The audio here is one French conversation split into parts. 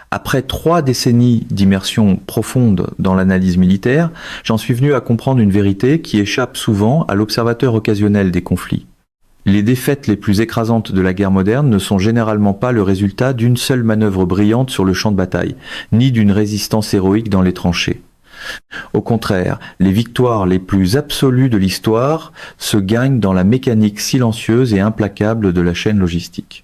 Après 3 décennies d'immersion profonde dans l'analyse militaire, j'en suis venu à comprendre une vérité qui échappe souvent à l'observateur occasionnel des conflits. Les défaites les plus écrasantes de la guerre moderne ne sont généralement pas le résultat d'une seule manœuvre brillante sur le champ de bataille, ni d'une résistance héroïque dans les tranchées. Au contraire, les victoires les plus absolues de l'histoire se gagnent dans la mécanique silencieuse et implacable de la chaîne logistique.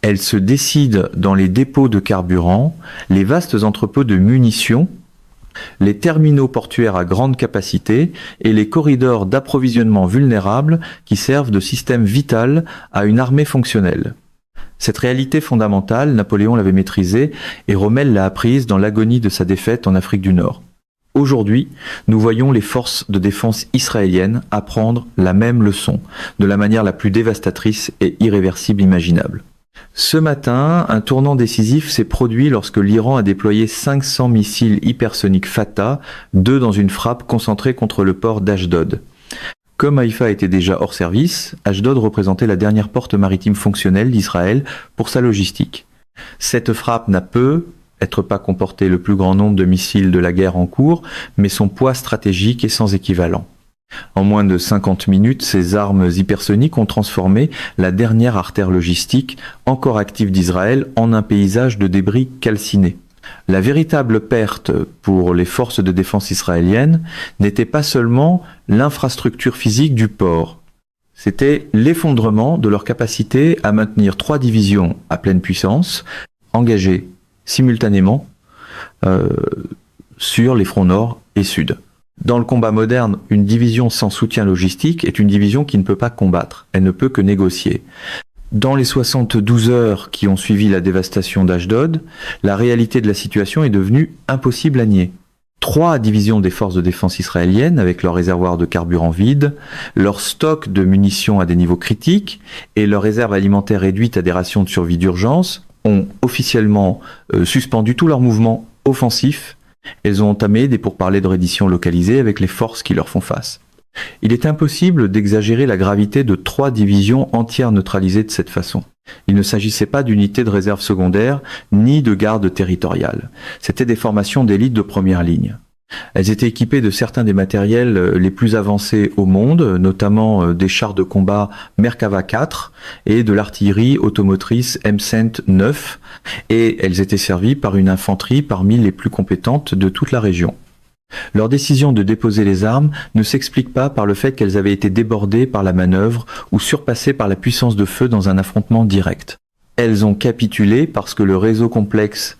Elles se décident dans les dépôts de carburant, les vastes entrepôts de munitions, les terminaux portuaires à grande capacité et les corridors d'approvisionnement vulnérables qui servent de système vital à une armée fonctionnelle. Cette réalité fondamentale, Napoléon l'avait maîtrisée et Rommel l'a apprise dans l'agonie de sa défaite en Afrique du Nord. Aujourd'hui, nous voyons les forces de défense israéliennes apprendre la même leçon, de la manière la plus dévastatrice et irréversible imaginable. Ce matin, un tournant décisif s'est produit lorsque l'Iran a déployé 500 missiles hypersoniques Fatah, 2 dans une frappe concentrée contre le port d'Ashdod. Comme Haïfa était déjà hors service, Ashdod représentait la dernière porte maritime fonctionnelle d'Israël pour sa logistique. Cette frappe n'a peut-être pas comporté le plus grand nombre de missiles de la guerre en cours, mais son poids stratégique est sans équivalent. En moins de 50 minutes, ces armes hypersoniques ont transformé la dernière artère logistique encore active d'Israël en un paysage de débris calcinés. La véritable perte pour les forces de défense israéliennes n'était pas seulement l'infrastructure physique du port, c'était l'effondrement de leur capacité à maintenir 3 divisions à pleine puissance, engagées simultanément sur les fronts nord et sud. Dans le combat moderne, une division sans soutien logistique est une division qui ne peut pas combattre, elle ne peut que négocier. Dans les 72 heures qui ont suivi la dévastation d'Ashdod, la réalité de la situation est devenue impossible à nier. 3 divisions des forces de défense israéliennes, avec leurs réservoirs de carburant vides, leur stock de munitions à des niveaux critiques et leurs réserves alimentaires réduites à des rations de survie d'urgence, ont officiellement suspendu tous leurs mouvements offensifs. Elles ont entamé des pourparlers de reddition localisés avec les forces qui leur font face. Il est impossible d'exagérer la gravité de 3 divisions entières neutralisées de cette façon. Il ne s'agissait pas d'unités de réserve secondaire, ni de garde territoriale. C'étaient des formations d'élite de première ligne. Elles étaient équipées de certains des matériels les plus avancés au monde, notamment des chars de combat Merkava 4 et de l'artillerie automotrice M109, et elles étaient servies par une infanterie parmi les plus compétentes de toute la région. Leur décision de déposer les armes ne s'explique pas par le fait qu'elles avaient été débordées par la manœuvre ou surpassées par la puissance de feu dans un affrontement direct. Elles ont capitulé parce que le réseau complexe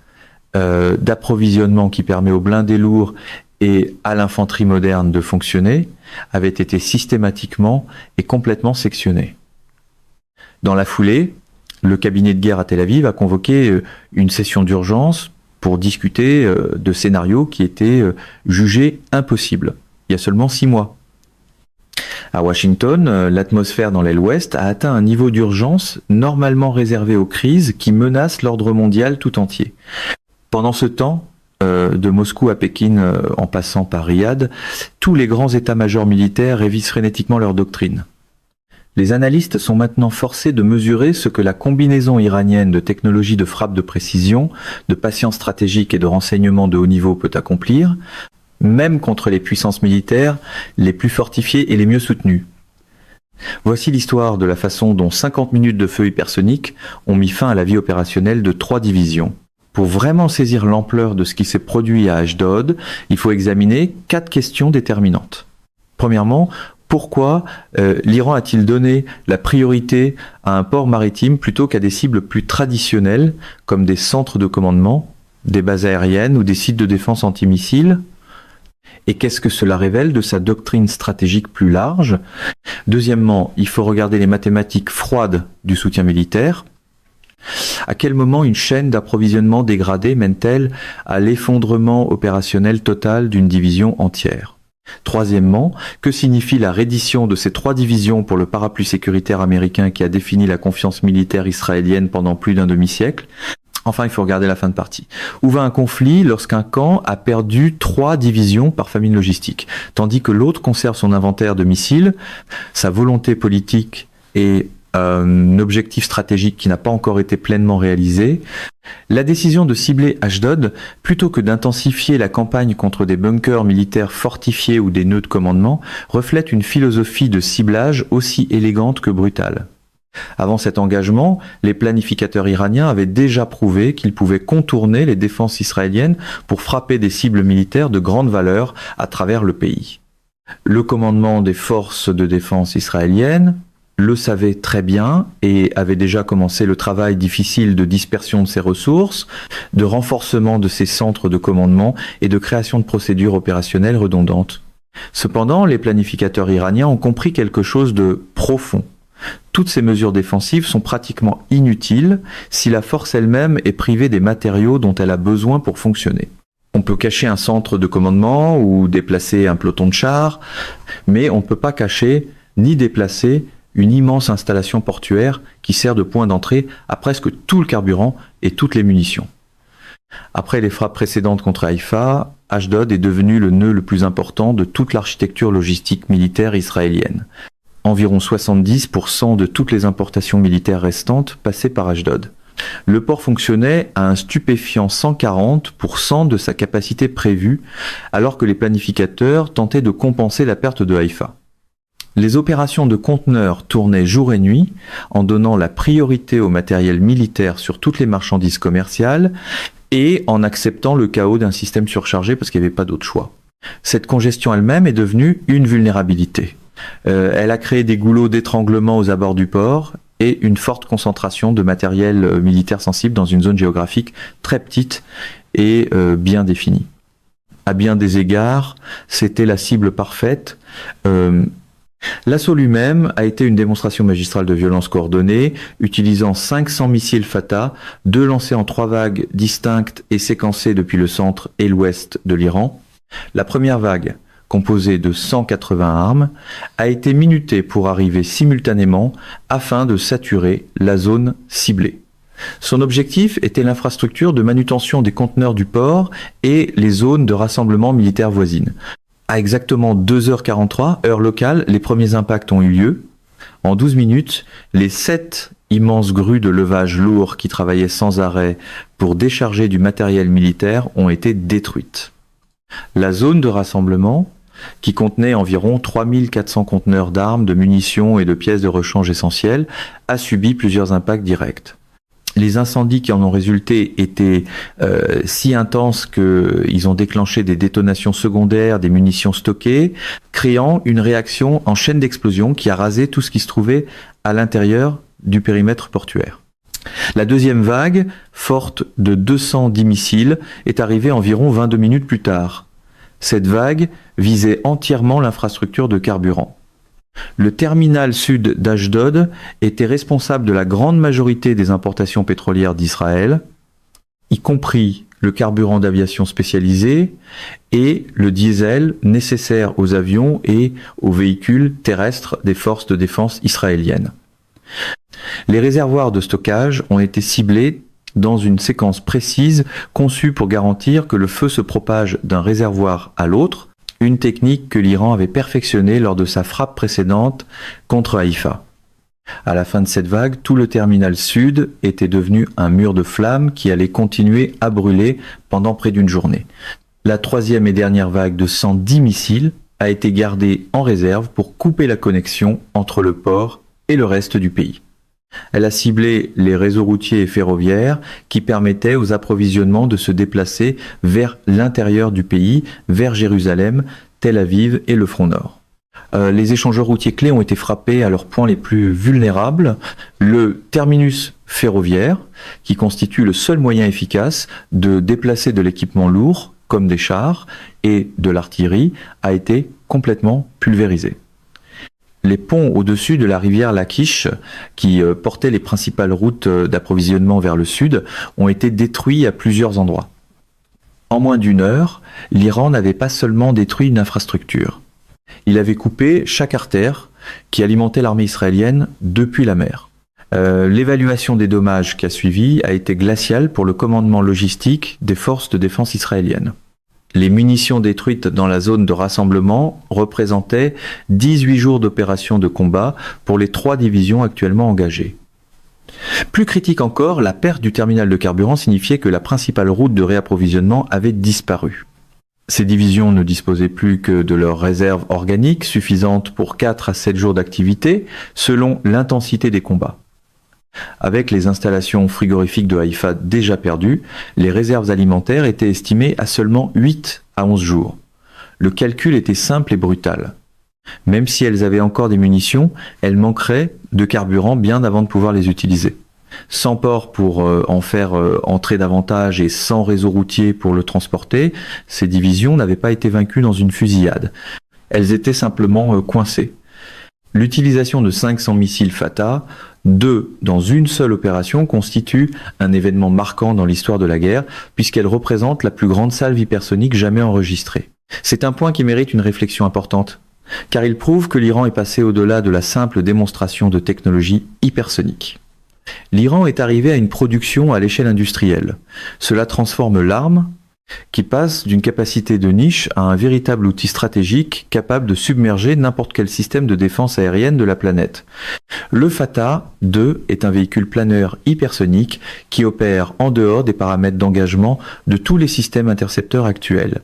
d'approvisionnement qui permet aux blindés lourds et à l'infanterie moderne de fonctionner avait été systématiquement et complètement sectionné. Dans la foulée, le cabinet de guerre à Tel Aviv a convoqué une session d'urgence pour discuter de scénarios qui étaient jugés impossibles, il y a seulement 6 mois. À Washington, l'atmosphère dans l'aile ouest a atteint un niveau d'urgence normalement réservé aux crises qui menacent l'ordre mondial tout entier. Pendant ce temps, de Moscou à Pékin en passant par Riyad, tous les grands états-majors militaires révisent frénétiquement leur doctrine. Les analystes sont maintenant forcés de mesurer ce que la combinaison iranienne de technologies de frappe de précision, de patience stratégique et de renseignement de haut niveau peut accomplir, même contre les puissances militaires les plus fortifiées et les mieux soutenues. Voici l'histoire de la façon dont 50 minutes de feu hypersonique ont mis fin à la vie opérationnelle de 3 divisions. Pour vraiment saisir l'ampleur de ce qui s'est produit à Ashdod, il faut examiner 4 questions déterminantes. Premièrement, pourquoi l'Iran a-t-il donné la priorité à un port maritime plutôt qu'à des cibles plus traditionnelles, comme des centres de commandement, des bases aériennes ou des sites de défense antimissiles? Et qu'est-ce que cela révèle de sa doctrine stratégique plus large? Deuxièmement, il faut regarder les mathématiques froides du soutien militaire. À quel moment une chaîne d'approvisionnement dégradée mène-t-elle à l'effondrement opérationnel total d'une division entière? Troisièmement, que signifie la reddition de ces 3 divisions pour le parapluie sécuritaire américain qui a défini la confiance militaire israélienne pendant plus d'un demi-siècle? Enfin, il faut regarder la fin de partie. Où va un conflit lorsqu'un camp a perdu 3 divisions par famine logistique, tandis que l'autre conserve son inventaire de missiles, sa volonté politique et un objectif stratégique qui n'a pas encore été pleinement réalisé. La décision de cibler Ashdod, plutôt que d'intensifier la campagne contre des bunkers militaires fortifiés ou des nœuds de commandement, reflète une philosophie de ciblage aussi élégante que brutale. Avant cet engagement, les planificateurs iraniens avaient déjà prouvé qu'ils pouvaient contourner les défenses israéliennes pour frapper des cibles militaires de grande valeur à travers le pays. Le commandement des forces de défense israéliennes le savait très bien et avait déjà commencé le travail difficile de dispersion de ses ressources, de renforcement de ses centres de commandement et de création de procédures opérationnelles redondantes. Cependant, les planificateurs iraniens ont compris quelque chose de profond. Toutes ces mesures défensives sont pratiquement inutiles si la force elle-même est privée des matériaux dont elle a besoin pour fonctionner. On peut cacher un centre de commandement ou déplacer un peloton de chars, mais on ne peut pas cacher ni déplacer une immense installation portuaire qui sert de point d'entrée à presque tout le carburant et toutes les munitions. Après les frappes précédentes contre Haïfa, Ashdod est devenu le nœud le plus important de toute l'architecture logistique militaire israélienne. Environ 70% de toutes les importations militaires restantes passaient par Ashdod. Le port fonctionnait à un stupéfiant 140% de sa capacité prévue, alors que les planificateurs tentaient de compenser la perte de Haïfa. Les opérations de conteneurs tournaient jour et nuit, en donnant la priorité au matériel militaire sur toutes les marchandises commerciales et en acceptant le chaos d'un système surchargé parce qu'il n'y avait pas d'autre choix. Cette congestion elle-même est devenue une vulnérabilité. Elle a créé des goulots d'étranglement aux abords du port et une forte concentration de matériel militaire sensible dans une zone géographique très petite et bien définie. À bien des égards, c'était la cible parfaite. L'assaut lui-même a été une démonstration magistrale de violence coordonnée, utilisant 500 missiles Fatah, 2 lancés en 3 vagues distinctes et séquencées depuis le centre et l'ouest de l'Iran. La première vague, composée de 180 armes, a été minutée pour arriver simultanément afin de saturer la zone ciblée. Son objectif était l'infrastructure de manutention des conteneurs du port et les zones de rassemblement militaire voisines. À exactement 2h43, heure locale, les premiers impacts ont eu lieu. En 12 minutes, les 7 immenses grues de levage lourd qui travaillaient sans arrêt pour décharger du matériel militaire ont été détruites. La zone de rassemblement, qui contenait environ 3400 conteneurs d'armes, de munitions et de pièces de rechange essentielles, a subi plusieurs impacts directs. Les incendies qui en ont résulté étaient si intenses qu'ils ont déclenché des détonations secondaires, des munitions stockées, créant une réaction en chaîne d'explosion qui a rasé tout ce qui se trouvait à l'intérieur du périmètre portuaire. La deuxième vague, forte de 210 missiles, est arrivée environ 22 minutes plus tard. Cette vague visait entièrement l'infrastructure de carburant. Le terminal sud d'Ashdod était responsable de la grande majorité des importations pétrolières d'Israël, y compris le carburant d'aviation spécialisé et le diesel nécessaire aux avions et aux véhicules terrestres des forces de défense israéliennes. Les réservoirs de stockage ont été ciblés dans une séquence précise conçue pour garantir que le feu se propage d'un réservoir à l'autre, une technique que l'Iran avait perfectionnée lors de sa frappe précédente contre Haïfa. À la fin de cette vague, tout le terminal sud était devenu un mur de flammes qui allait continuer à brûler pendant près d'une journée. La troisième et dernière vague de 110 missiles a été gardée en réserve pour couper la connexion entre le port et le reste du pays. Elle a ciblé les réseaux routiers et ferroviaires qui permettaient aux approvisionnements de se déplacer vers l'intérieur du pays, vers Jérusalem, Tel Aviv et le front nord. Les échangeurs routiers clés ont été frappés à leurs points les plus vulnérables. Le terminus ferroviaire, qui constitue le seul moyen efficace de déplacer de l'équipement lourd, comme des chars, et de l'artillerie, a été complètement pulvérisé. Les ponts au-dessus de la rivière Lachish, qui portaient les principales routes d'approvisionnement vers le sud, ont été détruits à plusieurs endroits. En moins d'une heure, l'Iran n'avait pas seulement détruit une infrastructure. Il avait coupé chaque artère qui alimentait l'armée israélienne depuis la mer. L'évaluation des dommages qui a suivi a été glaciale pour le commandement logistique des forces de défense israéliennes. Les munitions détruites dans la zone de rassemblement représentaient 18 jours d'opérations de combat pour les 3 divisions actuellement engagées. Plus critique encore, la perte du terminal de carburant signifiait que la principale route de réapprovisionnement avait disparu. Ces divisions ne disposaient plus que de leurs réserves organiques suffisantes pour 4 à 7 jours d'activité selon l'intensité des combats. Avec les installations frigorifiques de Haïfa déjà perdues, les réserves alimentaires étaient estimées à seulement 8 à 11 jours. Le calcul était simple et brutal. Même si elles avaient encore des munitions, elles manqueraient de carburant bien avant de pouvoir les utiliser. Sans port pour en faire entrer davantage et sans réseau routier pour le transporter, ces divisions n'avaient pas été vaincues dans une fusillade. Elles étaient simplement coincées. L'utilisation de 500 missiles Fatah, 2 dans une seule opération, constitue un événement marquant dans l'histoire de la guerre, puisqu'elle représente la plus grande salve hypersonique jamais enregistrée. C'est un point qui mérite une réflexion importante, car il prouve que l'Iran est passé au-delà de la simple démonstration de technologie hypersonique. L'Iran est arrivé à une production à l'échelle industrielle. Cela transforme l'arme, qui passe d'une capacité de niche à un véritable outil stratégique capable de submerger n'importe quel système de défense aérienne de la planète. Le Fatah 2 est un véhicule planeur hypersonique qui opère en dehors des paramètres d'engagement de tous les systèmes intercepteurs actuels.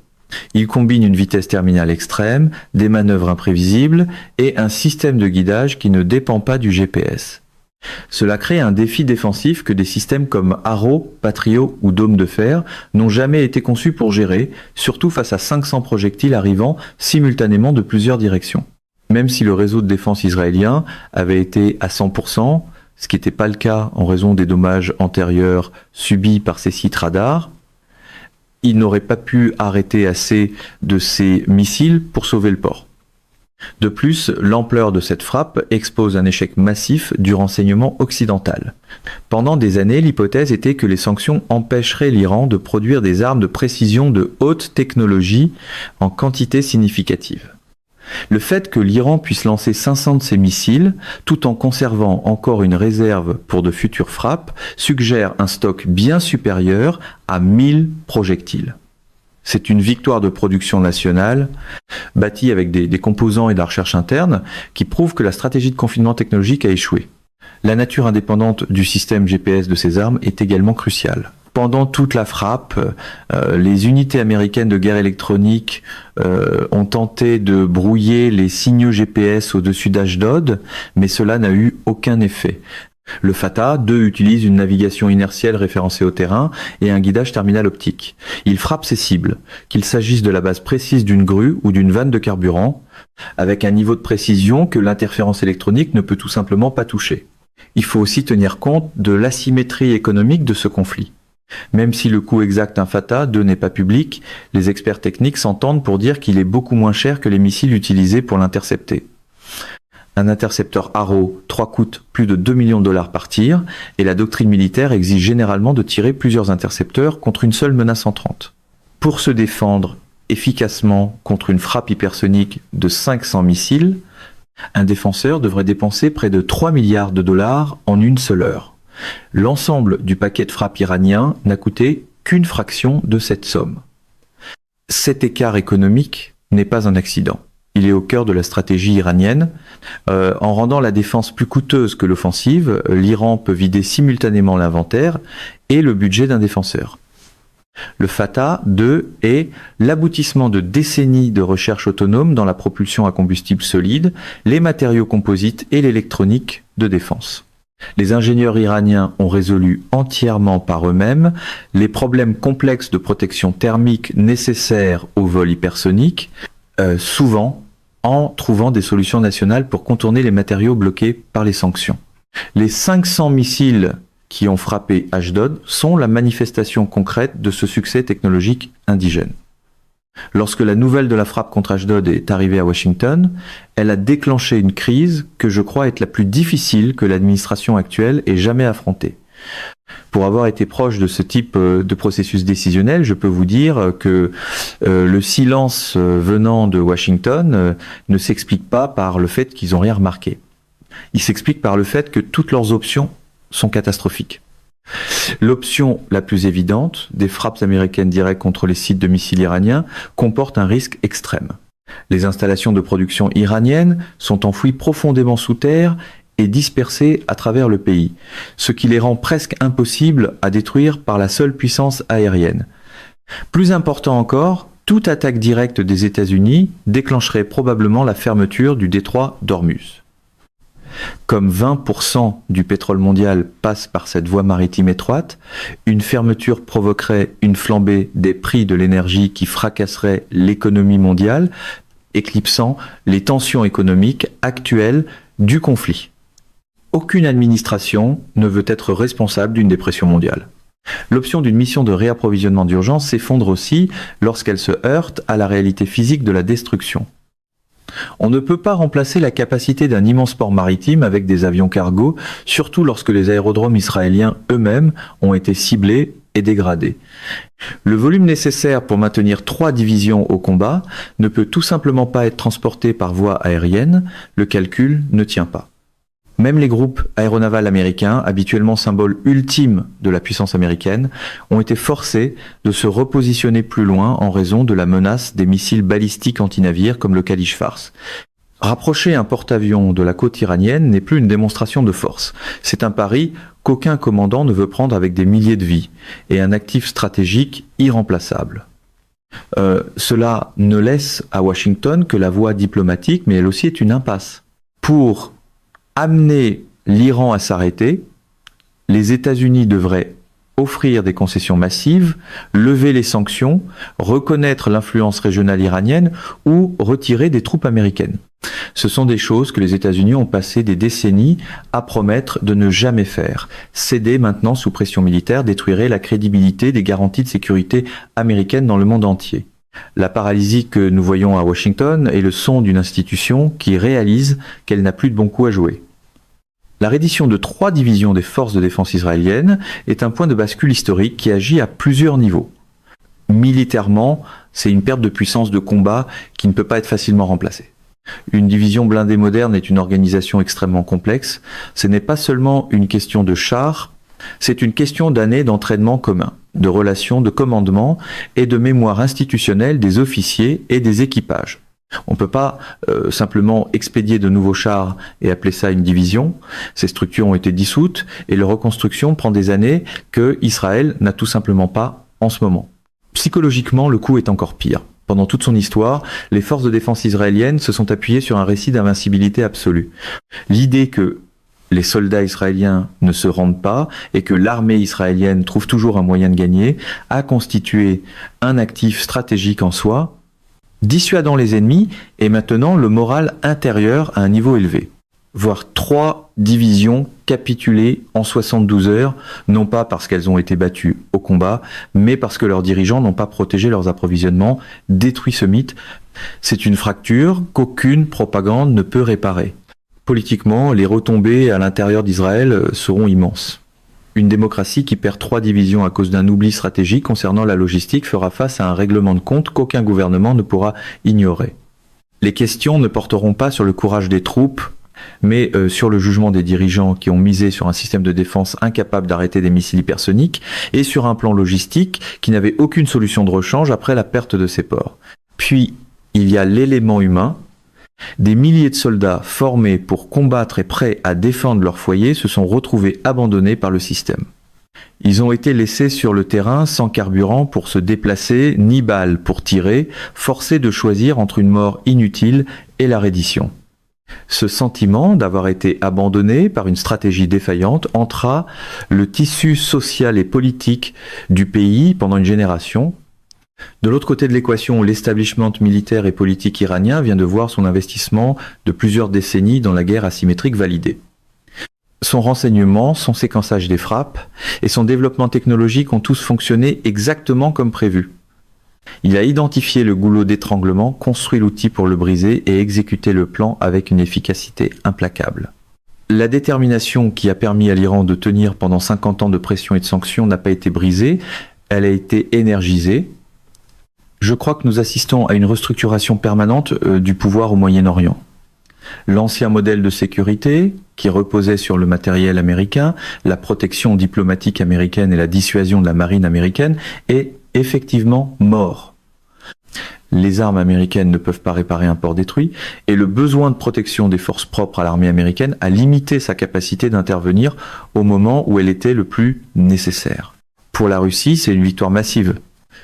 Il combine une vitesse terminale extrême, des manœuvres imprévisibles et un système de guidage qui ne dépend pas du GPS. Cela crée un défi défensif que des systèmes comme Arrow, Patriot ou Dôme de fer n'ont jamais été conçus pour gérer, surtout face à 500 projectiles arrivant simultanément de plusieurs directions. Même si le réseau de défense israélien avait été à 100%, ce qui n'était pas le cas en raison des dommages antérieurs subis par ces sites radars, il n'aurait pas pu arrêter assez de ces missiles pour sauver le port. De plus, l'ampleur de cette frappe expose un échec massif du renseignement occidental. Pendant des années, l'hypothèse était que les sanctions empêcheraient l'Iran de produire des armes de précision de haute technologie en quantité significative. Le fait que l'Iran puisse lancer 500 de ces missiles, tout en conservant encore une réserve pour de futures frappes, suggère un stock bien supérieur à 1000 projectiles. C'est une victoire de production nationale, bâtie avec des composants et de la recherche interne, qui prouve que la stratégie de confinement technologique a échoué. La nature indépendante du système GPS de ces armes est également cruciale. Pendant toute la frappe, les unités américaines de guerre électronique ont tenté de brouiller les signaux GPS au-dessus d'Ashdod, mais cela n'a eu aucun effet. Le Fatah 2 utilise une navigation inertielle référencée au terrain et un guidage terminal optique. Il frappe ses cibles, qu'il s'agisse de la base précise d'une grue ou d'une vanne de carburant, avec un niveau de précision que l'interférence électronique ne peut tout simplement pas toucher. Il faut aussi tenir compte de l'asymétrie économique de ce conflit. Même si le coût exact d'un Fatah 2 n'est pas public, les experts techniques s'entendent pour dire qu'il est beaucoup moins cher que les missiles utilisés pour l'intercepter. Un intercepteur Arrow 3 coûte plus de 2 millions de dollars par tir, et la doctrine militaire exige généralement de tirer plusieurs intercepteurs contre une seule menace entrante. Pour se défendre efficacement contre une frappe hypersonique de 500 missiles, un défenseur devrait dépenser près de 3 milliards de dollars en une seule heure. L'ensemble du paquet de frappes iranien n'a coûté qu'une fraction de cette somme. Cet écart économique n'est pas un accident. Il est au cœur de la stratégie iranienne. En rendant la défense plus coûteuse que l'offensive, l'Iran peut vider simultanément l'inventaire et le budget d'un défenseur. Le Fatah 2 est l'aboutissement de décennies de recherche autonome dans la propulsion à combustible solide, les matériaux composites et l'électronique de défense. Les ingénieurs iraniens ont résolu entièrement par eux-mêmes les problèmes complexes de protection thermique nécessaires au vol hypersonique, souvent en trouvant des solutions nationales pour contourner les matériaux bloqués par les sanctions. Les 500 missiles qui ont frappé Ashdod sont la manifestation concrète de ce succès technologique indigène. Lorsque la nouvelle de la frappe contre Ashdod est arrivée à Washington, elle a déclenché une crise que je crois être la plus difficile que l'administration actuelle ait jamais affrontée. Pour avoir été proche de ce type de processus décisionnel, je peux vous dire que le silence venant de Washington ne s'explique pas par le fait qu'ils n'ont rien remarqué. Il s'explique par le fait que toutes leurs options sont catastrophiques. L'option la plus évidente, des frappes américaines directes contre les sites de missiles iraniens, comporte un risque extrême. Les installations de production iraniennes sont enfouies profondément sous terre et dispersées à travers le pays, ce qui les rend presque impossibles à détruire par la seule puissance aérienne. Plus important encore, toute attaque directe des États-Unis déclencherait probablement la fermeture du détroit d'Ormuz. Comme 20% du pétrole mondial passe par cette voie maritime étroite, une fermeture provoquerait une flambée des prix de l'énergie qui fracasserait l'économie mondiale, éclipsant les tensions économiques actuelles du conflit. Aucune administration ne veut être responsable d'une dépression mondiale. L'option d'une mission de réapprovisionnement d'urgence s'effondre aussi lorsqu'elle se heurte à la réalité physique de la destruction. On ne peut pas remplacer la capacité d'un immense port maritime avec des avions cargo, surtout lorsque les aérodromes israéliens eux-mêmes ont été ciblés et dégradés. Le volume nécessaire pour maintenir 3 divisions au combat ne peut tout simplement pas être transporté par voie aérienne, le calcul ne tient pas. Même les groupes aéronavals américains, habituellement symbole ultime de la puissance américaine, ont été forcés de se repositionner plus loin en raison de la menace des missiles balistiques antinavires comme le Khalij Fars. Rapprocher un porte-avions de la côte iranienne n'est plus une démonstration de force. C'est un pari qu'aucun commandant ne veut prendre avec des milliers de vies et un actif stratégique irremplaçable. Cela ne laisse à Washington que la voie diplomatique, mais elle aussi est une impasse. Pour amener l'Iran à s'arrêter, les États-Unis devraient offrir des concessions massives, lever les sanctions, reconnaître l'influence régionale iranienne ou retirer des troupes américaines. Ce sont des choses que les États-Unis ont passé des décennies à promettre de ne jamais faire. Céder maintenant sous pression militaire détruirait la crédibilité des garanties de sécurité américaines dans le monde entier. La paralysie que nous voyons à Washington est le son d'une institution qui réalise qu'elle n'a plus de bon coup à jouer. La reddition de 3 divisions des forces de défense israéliennes est un point de bascule historique qui agit à plusieurs niveaux. Militairement, c'est une perte de puissance de combat qui ne peut pas être facilement remplacée. Une division blindée moderne est une organisation extrêmement complexe. Ce n'est pas seulement une question de chars, c'est une question d'années d'entraînement commun, de relations de commandement et de mémoire institutionnelle des officiers et des équipages. On ne peut pas simplement expédier de nouveaux chars et appeler ça une division. Ces structures ont été dissoutes et leur reconstruction prend des années que Israël n'a tout simplement pas en ce moment. Psychologiquement, le coup est encore pire. Pendant toute son histoire, les forces de défense israéliennes se sont appuyées sur un récit d'invincibilité absolue. L'idée que les soldats israéliens ne se rendent pas et que l'armée israélienne trouve toujours un moyen de gagner a constitué un actif stratégique en soi, dissuadant les ennemis et maintenant le moral intérieur à un niveau élevé. Voir 3 divisions capituler en 72 heures, non pas parce qu'elles ont été battues au combat, mais parce que leurs dirigeants n'ont pas protégé leurs approvisionnements, détruit ce mythe. C'est une fracture qu'aucune propagande ne peut réparer. Politiquement, les retombées à l'intérieur d'Israël seront immenses. Une démocratie qui perd 3 divisions à cause d'un oubli stratégique concernant la logistique fera face à un règlement de compte qu'aucun gouvernement ne pourra ignorer. Les questions ne porteront pas sur le courage des troupes, mais sur le jugement des dirigeants qui ont misé sur un système de défense incapable d'arrêter des missiles hypersoniques et sur un plan logistique qui n'avait aucune solution de rechange après la perte de ses ports. Puis, il y a l'élément humain. Des milliers de soldats formés pour combattre et prêts à défendre leur foyer se sont retrouvés abandonnés par le système. Ils ont été laissés sur le terrain sans carburant pour se déplacer, ni balles pour tirer, forcés de choisir entre une mort inutile et la reddition. Ce sentiment d'avoir été abandonné par une stratégie défaillante entra le tissu social et politique du pays pendant une génération. De l'autre côté de l'équation, l'establishment militaire et politique iranien vient de voir son investissement de plusieurs décennies dans la guerre asymétrique validé. Son renseignement, son séquençage des frappes et son développement technologique ont tous fonctionné exactement comme prévu. Il a identifié le goulot d'étranglement, construit l'outil pour le briser et exécuté le plan avec une efficacité implacable. La détermination qui a permis à l'Iran de tenir pendant 50 ans de pression et de sanctions n'a pas été brisée, elle a été énergisée. Je crois que nous assistons à une restructuration permanente du pouvoir au Moyen-Orient. L'ancien modèle de sécurité, qui reposait sur le matériel américain, la protection diplomatique américaine et la dissuasion de la marine américaine, est effectivement mort. Les armes américaines ne peuvent pas réparer un port détruit, et le besoin de protection des forces propres à l'armée américaine a limité sa capacité d'intervenir au moment où elle était le plus nécessaire. Pour la Russie, c'est une victoire massive.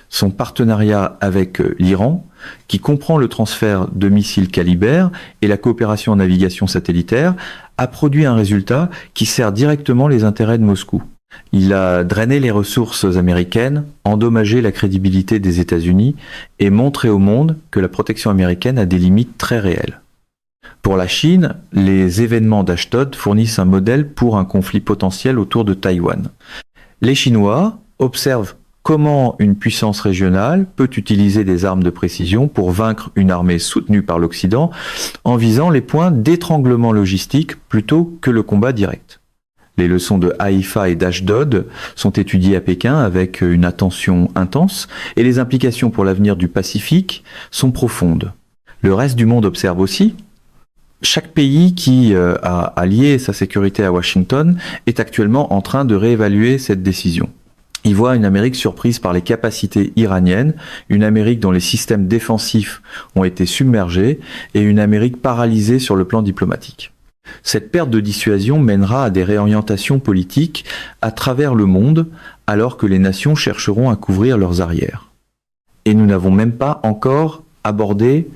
Son partenariat avec l'Iran, qui comprend le transfert de missiles Caliber et la coopération en navigation satellitaire, a produit un résultat qui sert directement les intérêts de Moscou. Il a drainé les ressources américaines, endommagé la crédibilité des États-Unis et montré au monde que la protection américaine a des limites très réelles. Pour la Chine, les événements d'Ashdod fournissent un modèle pour un conflit potentiel autour de Taïwan. Les Chinois observent comment une puissance régionale peut utiliser des armes de précision pour vaincre une armée soutenue par l'Occident en visant les points d'étranglement logistique plutôt que le combat direct. Les leçons de Haïfa et d'Ashdod sont étudiées à Pékin avec une attention intense et les implications pour l'avenir du Pacifique sont profondes. Le reste du monde observe aussi. Chaque pays qui a allié sa sécurité à Washington est actuellement en train de réévaluer cette décision. Il voit une Amérique surprise par les capacités iraniennes, une Amérique dont les systèmes défensifs ont été submergés et une Amérique paralysée sur le plan diplomatique. Cette perte de dissuasion mènera à des réorientations politiques à travers le monde alors que les nations chercheront à couvrir leurs arrières. Et nous n'avons même pas encore abordé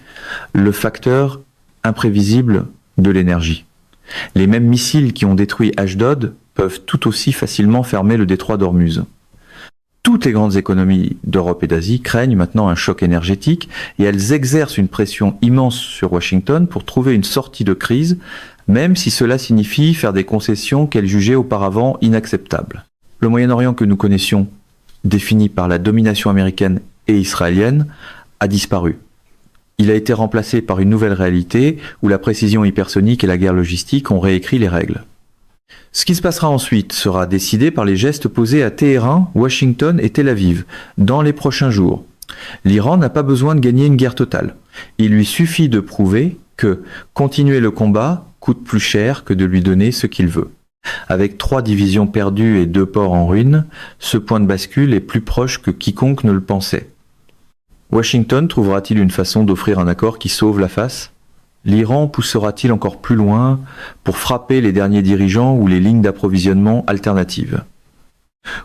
le facteur imprévisible de l'énergie. Les mêmes missiles qui ont détruit Ashdod peuvent tout aussi facilement fermer le détroit d'Ormuz. Toutes les grandes économies d'Europe et d'Asie craignent maintenant un choc énergétique et elles exercent une pression immense sur Washington pour trouver une sortie de crise, même si cela signifie faire des concessions qu'elles jugeaient auparavant inacceptables. Le Moyen-Orient que nous connaissions, défini par la domination américaine et israélienne, a disparu. Il a été remplacé par une nouvelle réalité où la précision hypersonique et la guerre logistique ont réécrit les règles. Ce qui se passera ensuite sera décidé par les gestes posés à Téhéran, Washington et Tel Aviv dans les prochains jours. L'Iran n'a pas besoin de gagner une guerre totale. Il lui suffit de prouver que continuer le combat coûte plus cher que de lui donner ce qu'il veut. Avec 3 divisions perdues et 2 ports en ruine, ce point de bascule est plus proche que quiconque ne le pensait. Washington trouvera-t-il une façon d'offrir un accord qui sauve la face ? L'Iran poussera-t-il encore plus loin pour frapper les derniers dirigeants ou les lignes d'approvisionnement alternatives ?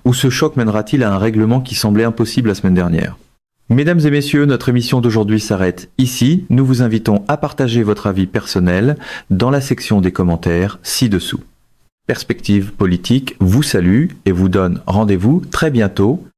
Ou ce choc mènera-t-il à un règlement qui semblait impossible la semaine dernière ? Mesdames et messieurs, notre émission d'aujourd'hui s'arrête ici. Nous vous invitons à partager votre avis personnel dans la section des commentaires ci-dessous. Perspective politique vous salue et vous donne rendez-vous très bientôt